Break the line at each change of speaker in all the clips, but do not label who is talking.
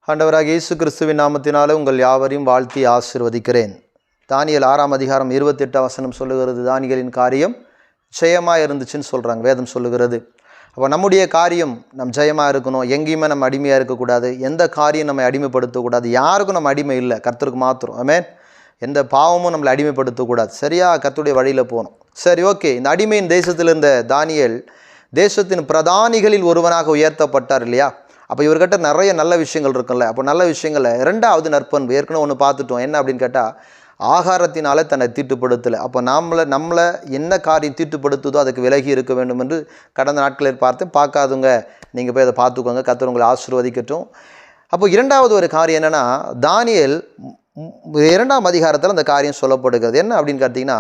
ஆண்டவராகிய இயேசு கிறிஸ்துவின் நாமத்தினாலே உங்கள் யாவரையும் வாழ்த்தி ஆசீர்வதிக்கிறேன். தானியேல் 6ஆம் அதிகாரம் 28 வசனம் சொல்லுகிறது, தானியேலின் காரியம் ஜெயமாக இருந்துச்சுன்னு சொல்கிறாங்க, வேதம் சொல்லுகிறது. அப்போ நம்முடைய காரியம் நம் ஜெயமாக இருக்கணும், எங்கேயுமே நம்ம அடிமையாக இருக்கக்கூடாது, எந்த காரியம் நம்ம அடிமைப்படுத்தக்கூடாது. யாருக்கும் நம்ம அடிமை இல்லை, கர்த்தருக்கு மாத்திரம். ஆமென். எந்த பாவமும் நம்மளை அடிமைப்படுத்தக்கூடாது. சரியா கர்த்தருடைய வழியில் போகணும். சரி, ஓகே. இந்த அடிமையின் தேசத்தில் இருந்த தானியேல் தேசத்தின் பிரதானிகளில் ஒருவனாக உயர்த்தப்பட்டார் இல்லையா? அப்போ இவர்கிட்ட நிறைய நல்ல விஷயங்கள் இருக்குல்ல. அப்போ நல்ல விஷயங்களை ரெண்டாவது நற்பண்பு ஏற்கனவே ஒன்று பார்த்துட்டோம். என்ன அப்படின்னு கேட்டால், ஆகாரத்தினால தன்னை தீட்டுப்படுத்தலை. அப்போ நம்மளை என்ன காரியம் தீட்டுப்படுத்துதோ அதுக்கு விலகி இருக்க வேண்டும் என்று கடந்த நாட்களில் பார்த்தேன். பார்க்காதுங்க, நீங்கள் போய் அதை பார்த்துக்கோங்க. கர்த்தர் உங்களை ஆசீர்வதிக்கட்டும். அப்போ இரண்டாவது ஒரு காரியம் என்னென்னா, தானியேல் 2ஆம் அதிகாரத்தில் அந்த காரியம் சொல்லப்படுகிறது. என்ன அப்படின்னு கேட்டிங்கன்னா,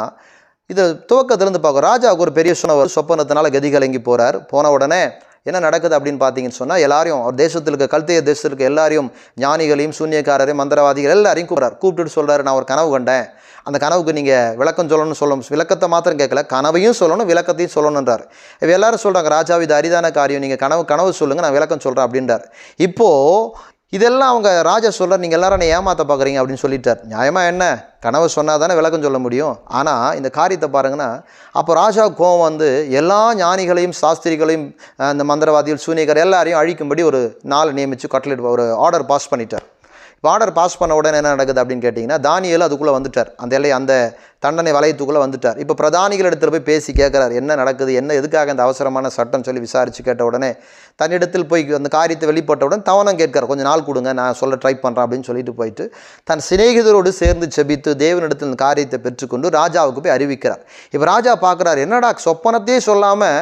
இதை துவக்கத்திலேருந்து பார்க்க, ராஜாவுக்கு ஒரு பெரிய சொப்பனத்தினால கதி கலங்கி போகிறார். போன உடனே என்ன நடக்குது அப்படின்னு பார்த்தீங்கன்னு சொன்னால், எல்லாரையும் அவர் தேசத்தில் இருக்க கல்தேய தேசத்தில் இருக்க எல்லாரையும், ஞானிகளையும் சூன்யக்காரரையும் மந்திரவாதிகள் எல்லாரையும் கூப்பிட்டுட்டு சொல்கிறாரு, நான் ஒரு கனவு கண்டேன், அந்த கனவுக்கு நீங்கள் விளக்கம் சொல்லணும். விளக்கத்தை மாத்திரம் கேட்கல, கனவையும் சொல்லணும், விளக்கத்தையும் சொல்லணுன்றார். இப்போ எல்லாரும் சொல்கிறாங்க, ராஜாவு இது அரிதான காரியம், நீங்கள் கனவு சொல்லுங்கள், நான் விளக்கம் சொல்கிறேன் அப்படின்றார். இப்போது இதெல்லாம் அவங்க ராஜா சொல்கிறார், நீங்கள் எல்லாரும் என்னை ஏமாற்ற பார்க்குறீங்க அப்படின்னு சொல்லிட்டார். நியாயமாக என்ன, கனவை சொன்னால் தானே விளக்கம் சொல்ல முடியும். ஆனால் இந்த காரியத்தை பாருங்கன்னா, அப்போ ராஜா கோவம் வந்து எல்லா ஞானிகளையும் சாஸ்திரிகளையும் இந்த மந்திரவாதிகள் சூனியக்காரர் எல்லாரையும் அழிக்கும்படி ஒரு நாள் நியமித்து கட்டளையிட்டு ஒரு ஆர்டர் பாஸ் பண்ணிட்டார். இப்போ ஆர்டர் பாஸ் பண்ண உடனே என்ன நடக்குது அப்படின்னு கேட்டிங்கன்னா, தானியேல் அதுக்குள்ளே வந்துட்டார், அந்த தண்டனை வலயத்துக்குள்ளே வந்துட்டார். இப்போ பிரதானிகள் இடத்துல போய் பேசி கேட்குறாரு, என்ன நடக்குது, என்ன எதுக்காக இந்த அவசரமான சட்டம் சொல்லி விசாரித்து கேட்ட உடனே தன்னிடத்தில் போய் அந்த காரியத்தை வெளிப்பட்ட உடனே தவணம் கேட்கிறார், கொஞ்சம் நாள் கொடுங்க, நான் சொல்ல ட்ரை பண்ணுறேன் அப்படின்னு சொல்லிட்டு போயிட்டு தன் சிநேகிதரோடு சேர்ந்து செபித்து தேவனிடத்தில் இந்த காரியத்தை பெற்றுக்கொண்டு ராஜாவுக்கு போய் அறிவிக்கிறார். இப்போ ராஜா பார்க்குறாரு, என்னடா சொப்பனத்தையும் சொல்லாமல்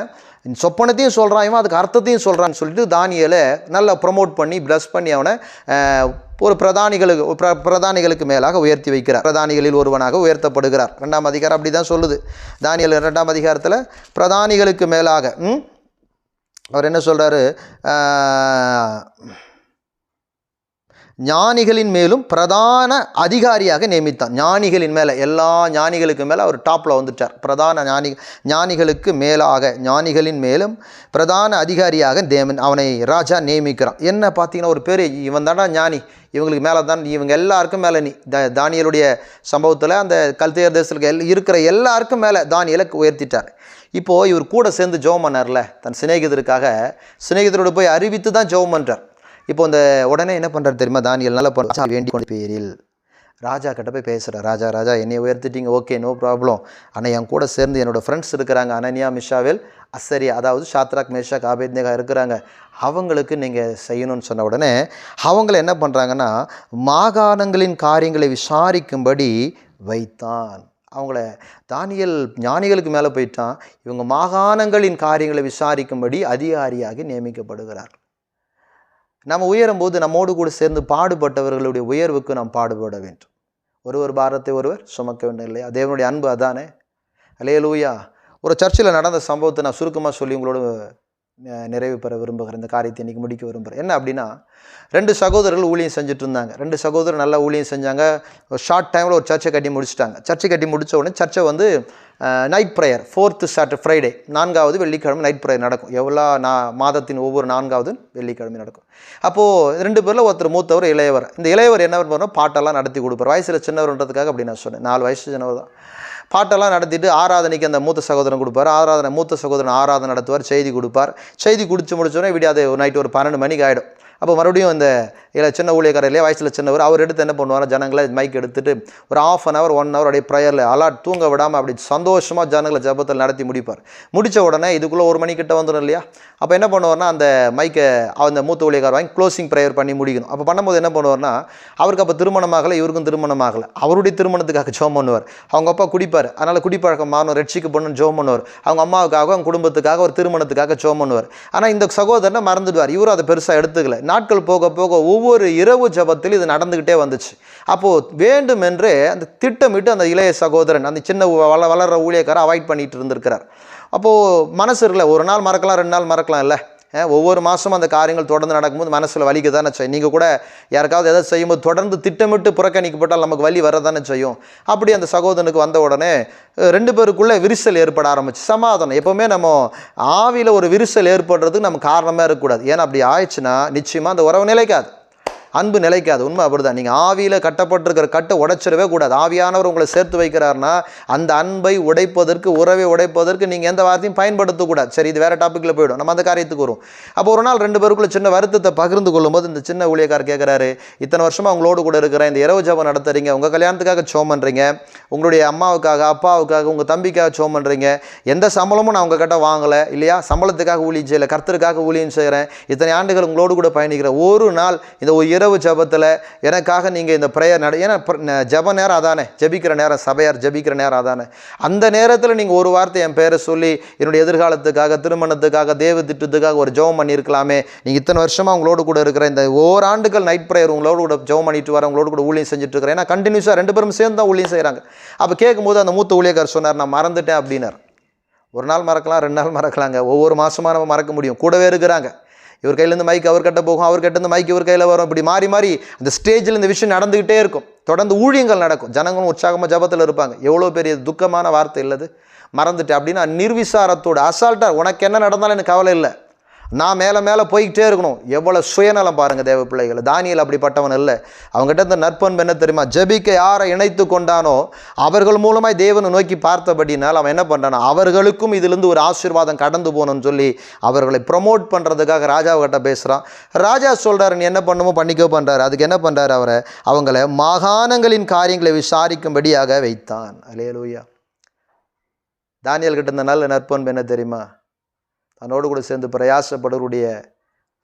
சொப்பனத்தையும் சொல்கிறான், இவன் அதுக்கு அர்த்தத்தையும் சொல்கிறான்னு சொல்லிட்டு தானியேலை நல்லா ப்ரமோட் பண்ணி ப்ளஸ் பண்ணி அவனை ஒரு பிரதானிகளுக்கு மேலாக உயர்த்தி வைக்கிறார். பிரதானிகளில் ஒருவனாக உயர்த்தப்படுகிறார். 2ஆம் அதிகாரம் அப்படி தான் சொல்லுது. தானியேல் 2ஆம் அதிகாரத்தில் பிரதானிகளுக்கு மேலாக அவர் என்ன சொல்கிறாரு, ஞானிகளின் மேலும் பிரதான அதிகாரியாக நியமித்தான். ஞானிகளின் மேலே, எல்லா ஞானிகளுக்கு மேலே அவர் டாப்பில் வந்துட்டார். பிரதான ஞானிகளுக்கு மேலாக, ஞானிகளின் மேலும் பிரதான அதிகாரியாக அவனை ராஜா நியமிக்கிறான். என்ன பார்த்தீங்கன்னா, ஒரு பேர், இவன் தானே ஞானி, இவங்களுக்கு மேலே தான், இவங்க எல்லாருக்கும் மேலே நீ தானியேலுடைய சம்பவத்தில் அந்த கல்தேய தேசத்தில் இருக்கிற எல்லாருக்கும் மேலே தானியேலை உயர்த்திட்டார். இப்போது இவர் கூட சேர்ந்து ஜெபம் பண்ணார்ல, தன் சிநேகிதரோடு போய் அறிவித்து தான் ஜெபம் பண்ணுறார். இப்போ இந்த உடனே என்ன பண்ணுறாரு தெரியுமா, தானியேல் நல்லா பண்ண வேண்டி கொண்டு பேரில் ராஜா கிட்ட போய் பேசுகிறார். ராஜா என்னை உயர்த்திட்டீங்க, ஓகே, நோ ப்ராப்ளம். ஆனால் என் கூட சேர்ந்து என்னோடய ஃப்ரெண்ட்ஸ் இருக்கிறாங்க, அனனியா மிஷாவேல் அசரியா, அதாவது ஷாத்ராக் மேஷாக் ஆபேத்நேகோ இருக்கிறாங்க, அவங்களுக்கு நீங்கள் செய்யணும்னு சொன்ன உடனே அவங்கள என்ன பண்ணுறாங்கன்னா, மாகாணங்களின் காரியங்களை விசாரிக்கும்படி வைத்தான். அவங்கள தானியேல் ஞானிகளுக்கு மேலே போயிட்டான், இவங்க மாகாணங்களின் காரியங்களை விசாரிக்கும்படி அதிகாரியாக நியமிக்கப்படுகிறார். நம்ம உயரும்போது நம்மோடு கூட சேர்ந்து பாடுபட்டவர்களுடைய உயர்வுக்கு நாம் பாடுபட வேண்டும். ஒருவர் பாரத்தை ஒருவர் சுமக்க வேண்டும் இல்லையா? தேவனுடைய அன்பு அதானே. அல்லேலூயா. ஒரு சர்ச்சில் நடந்த சம்பவத்தை நான் சுருக்கமாக சொல்லி உங்களோட நிறைவு பெற விரும்புகிறேன். இந்த காரியத்தை இன்றைக்கி முடிக்க விரும்புகிறேன். என்ன அப்படின்னா, 2 சகோதரர்கள் ஊழியம் செஞ்சுட்டு இருந்தாங்க. 2 சகோதரர் நல்லா ஊழியம் செஞ்சாங்க. ஒரு ஷார்ட் டைமில் ஒரு சர்ச்சை கட்டி முடிச்சிட்டாங்க. சர்ச்சை கட்டி முடித்த உடனே சர்ச்சை வந்து நைட் ப்ரேயர், 4th ஃப்ரைடே, 4வது வெள்ளிக்கிழமை நைட் ப்ரேயர் நடக்கும். மாதத்தின் ஒவ்வொரு 4வது வெள்ளிக்கிழமை நடக்கும். அப்போது 2 பேரில் ஒருத்தர் மூத்தவர், இளையவர். இந்த இளையவர் என்ன பண்ணுவார், பாட்டெல்லாம் நடத்தி கொடுப்பார். வயசில் சின்னவர்ன்றதுக்காக அப்படி நான் சொன்னேன், 4 வயசு சின்னவர் தான். பாட்டெல்லாம் நடத்திட்டு ஆராதனைக்கு அந்த மூத்த சகோதரன் கொடுப்பார். மூத்த சகோதரன் ஆராதனை நடத்துவார், செய்தி கொடுப்பார். செய்தி குடிச்சு முடிச்சோடனே விடியாது நைட்டு ஒரு 12 மணிக்கு ஆகிடும். அப்போ மறுபடியும் இந்த சின்ன ஊழியக்காரர்களே, வயசில் சின்னவர், அவர் எடுத்து என்ன பண்ணுவார், ஜனங்களை மைக் எடுத்துகிட்டு ஒரு 1/2 hour 1 hour அப்படியே ப்ரேயரில் அலாட் தூங்க விடாமல் அப்படி சந்தோஷமாக ஜனங்களை ஜபத்தில் நடத்தி முடிப்பார். முடித்த உடனே இதுக்குள்ளே 1 மணிக்கிட்ட வந்துடும் இல்லையா? அப்போ என்ன பண்ணுவார்னா, அந்த மைக்கை அந்த மூத்த ஊழியக்காரர் வாங்கி க்ளோசிங் ப்ரேயர் பண்ணி முடிக்கணும். அப்போ பண்ணும்போது என்ன பண்ணுவார்னா, அவருக்கு அப்போ திருமணமாகலை, இவருக்கும் திருமணமாகலை. அவருடைய திருமணத்துக்காக ஜெபம் பண்ணுவார். அவங்க அப்பா குடிப்பார், அதனால் குடிப்பழக்கம் மாறணும், ரட்சிக்கு பண்ணணும்னு ஜெபம் பண்ணுவார். அவங்க அம்மாவுக்காக, அவங்க குடும்பத்துக்காக, ஒரு திருமணத்துக்காக ஜெபம் பண்ணுவார். ஆனால் இந்த சகோதரனை மறந்துடுவார். இவரும் அதை பெருசாக எடுத்துக்கல. நாட்கள் போக போக ஒவ்வொரு இரவு ஜபத்தில் இது நடந்துக்கிட்டே வந்துச்சு. அப்போது வேண்டுமென்றே அந்த திட்டமிட்டு அந்த இளைய சகோதரன், அந்த சின்ன வளர்கிற ஊழியக்காரை அவாய்ட் பண்ணிட்டு இருந்திருக்கிறார். அப்போது மனசு இருக்குல்ல, ஒரு நாள் மறக்கலாம், 2 நாள் மறக்கலாம் இல்லை, ஒவ்வொரு மாதமும் அந்த காரியங்கள் தொடர்ந்து நடக்கும்போது மனசில் வலிக்க தானே செய்யும். நீங்கள் கூட யாருக்காவது எதாவது செய்யும்போது தொடர்ந்து திட்டமிட்டு புறக்கணிக்கப்பட்டால் நமக்கு வலி வரதானே செய்யும். அப்படி அந்த சகோதரனுக்கு வந்த உடனே 2 பேருக்குள்ளே விரிசல் ஏற்பட ஆரம்பிச்சு. சமாதானம், எப்போவுமே நம்ம ஆவியில் ஒரு விரிசல் ஏற்படுறதுக்கு நம்ம காரணமாக இருக்கக்கூடாது. ஏன்னா அப்படி ஆயிடுச்சுன்னா நிச்சயமாக அந்த உறவு நிலைக்காது. அன்பு நிலைக்காது. உண்மை அப்படிதான். நீங்கள் ஆவியில் கட்டப்பட்டிருக்கிற கட்டை உடைச்சிடவே கூடாது. ஆவியானவர் உங்களை சேர்த்து வைக்கிறாருன்னா அந்த அன்பை உடைப்பதற்கு, உறவை உடைப்பதற்கு நீங்கள் எந்த வார்த்தையும் பயன்படுத்தக்கூடாது. சரி, இது வேறு டாப்பிக்கில் போய்டும், நம்ம அந்த காரியத்துக்கு வரும். அப்போ ஒரு நாள் 2 பேருக்குள்ள சின்ன வருத்தத்தை பகிர்ந்து கொள்ளும்போது இந்த சின்ன ஊழியக்கார் கேட்குறாரு, இத்தனை வருஷமாக உங்களோடு கூட இருக்கிறேன், இந்த இரவு ஜெபம் நடத்துறீங்க, உங்கள் கல்யாணத்துக்காக ஜெபம் பண்ணுறீங்க, உங்களுடைய அம்மாவுக்காக, அப்பாவுக்காக, உங்கள் தம்பிக்காக ஜெபம் பண்ணுறீங்க, எந்த சம்பளமும் நான் உங்ககிட்ட வாங்கலை இல்லையா, சம்பளத்துக்காக ஊழியம் செய்யலை, கர்த்தருக்காக ஊழியம் செய்கிறேன், இத்தனை ஆண்டுகள் உங்களோடு கூட பயணிக்கிறேன், ஒரு நாள் இந்த ஒரு இரவு ஜெபத்தில் எனக்காக நீங்கள் இந்த ப்ரேயர் ஏன்னா ஜெப நேரம் அதானே, ஜெபிக்கிற நேரம், சபையார் ஜெபிக்கிற நேரம் அதானே, அந்த நேரத்தில் நீங்கள் ஒரு வார்த்தை என் பேரை சொல்லி என்னுடைய எதிர்காலத்துக்காக, திருமணத்துக்காக, தேவ திட்டத்துக்காக ஒரு ஜெபம் பண்ணியிருக்கலாமே, நீங்கள் இத்தனை வருஷமாக உங்களோடு கூட இருக்கிற இந்த ஓராண்டுகள் நைட் ப்ரேயர் உங்களோடு கூட ஜெபம் பண்ணிட்டு வர, உங்களோடு கூட ஊழியம் செஞ்சுட்டு இருக்கிறேன், ஏன்னா கண்டினியூஸாக 2 பேரும் சேர்ந்து தான் ஊழியம் செய்கிறாங்க. அப்போ கேட்கும்போது அந்த மூத்த ஊழியக்கார் சொன்னார், நான் மறந்துட்டேன் அப்படின்னார். ஒரு நாள் மறக்கலாம், 2 நாள் மறக்கலாங்க, ஒவ்வொரு மாதமாக நம்ம மறக்க முடியும். கூடவே இருக்கிறாங்க, இவர் கையிலேருந்து மைக் அவர் கிட்ட போகும், அவர் கிட்டேருந்து மைக் இவர் கையில் வரும், இப்படி மாறி மாறி அந்த ஸ்டேஜில் இந்த விஷயம் நடந்துக்கிட்டே இருக்கும். தொடர்ந்து ஊழியங்கள் நடக்கும், ஜனங்களும் உற்சாகமாக ஜபத்தில் இருப்பாங்க. எவ்வளோ பெரிய துக்கமான வார்த்தை இல்லது, மறந்துட்டு அப்படின்னா நிர்விசாரத்தோடு அசால்ட்டாக, உனக்கு என்ன நடந்தாலும் எனக்கு கவலை இல்லை, நான் மேலே மேலே போய்கிட்டே இருக்கணும். எவ்வளோ சுயநலம் பாருங்கள் தேவ பிள்ளைகள். தானியேல் அப்படிப்பட்டவன் இல்லை. அவங்ககிட்ட இந்த நற்பண்பு என்ன தெரியுமா, ஜெபிக்க யாரை இணைத்து கொண்டானோ அவர்கள் மூலமாய் தேவனை நோக்கி பார்த்தபடினால் அவன் என்ன பண்ணுறானோ அவர்களுக்கும் இதிலிருந்து ஒரு ஆசீர்வாதம் கடந்து போகணும்னு சொல்லி அவர்களை ப்ரொமோட் பண்ணுறதுக்காக ராஜாவுக்கிட்ட பேசுகிறான். ராஜா சொல்கிறார், நீ என்ன பண்ணுமோ பண்ணிக்கோ பண்ணுறாரு. அதுக்கு என்ன பண்ணுறாரு, அவரை அவங்கள மாகாணங்களின் காரியங்களை விசாரிக்கும்படியாக வைத்தான். அல்லேலூயா. தானியேல் கிட்ட இந்த நல்ல நற்பண்பு என்ன தெரியுமா, தன்னோடு கூட சேர்ந்து பிரயாசப்படுவருடைய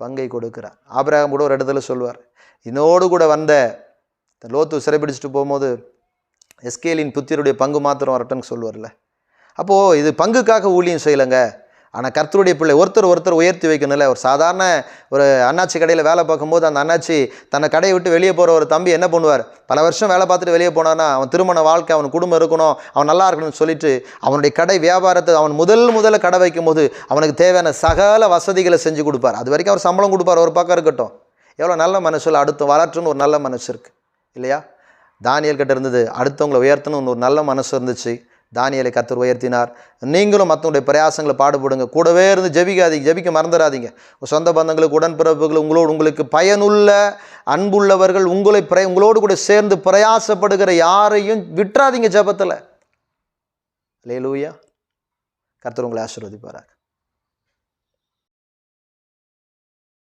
பங்கை கொடுக்கிறார். ஆபிரகாம் கூட ஒரு இடத்துல சொல்வார், இதனோடு கூட வந்த லோத்து சிறைப்பிடிச்சிட்டு போகும்போது எஸ்கேலின் புத்தியருடைய பங்கு மாத்திரம் வரட்டும்னு சொல்லுவார்ல. அப்போது இது பங்குக்காக ஊழியம் செய்யலைங்க, ஆனால் கர்த்தருடைய பிள்ளை ஒருத்தர் உயர்த்தி வைக்கணும்ல. ஒரு சாதாரண ஒரு அண்ணாச்சி கடையில் வேலை பார்க்கும்போது அந்த அண்ணாச்சி தன்னை கடையை விட்டு வெளியே போகிற ஒரு தம்பி என்ன பண்ணுவார், பல வருஷம் வேலை பார்த்துட்டு வெளியே போனான்னா அவன் திருமண வாழ்க்கை, அவன் குடும்பம் இருக்கணும், அவன் நல்லா இருக்கணும்னு சொல்லிட்டு அவனுடைய கடை வியாபாரத்தை அவன் முதல்ல கடை வைக்கும் போது அவனுக்கு தேவையான சகல வசதிகளை செஞ்சு கொடுப்பார். அது வரைக்கும் அவர் சம்பளம் கொடுப்பார், ஒரு பக்கம் இருக்கட்டும். எவ்வளோ நல்ல மனசில் அடுத்து வளர்த்துன்னு ஒரு நல்ல மனசு இருக்குது இல்லையா. தானியேல் கிட்ட இருந்தது அடுத்தவங்களை உயர்த்தணும்னு ஒரு நல்ல மனசு இருந்துச்சு. தானியேலை கர்த்தர் உயர்த்தினார். நீங்களும் மற்றவங்களுடைய பிரயாசங்களை பாடுபடுங்க, கூடவே இருந்து ஜெபிக்க மறந்துடாதீங்க. சொந்த பந்தங்களுக்கு, உடன்பிறப்புகள், உங்களுக்கு பயனுள்ள அன்புள்ளவர்கள், உங்களோடு கூட சேர்ந்து பிரயாசப்படுகிற யாரையும் விட்டுறாதீங்க ஜெபத்தில். அல்லேலூயா. கர்த்தர் உங்களை ஆசீர்வதிப்பாராக.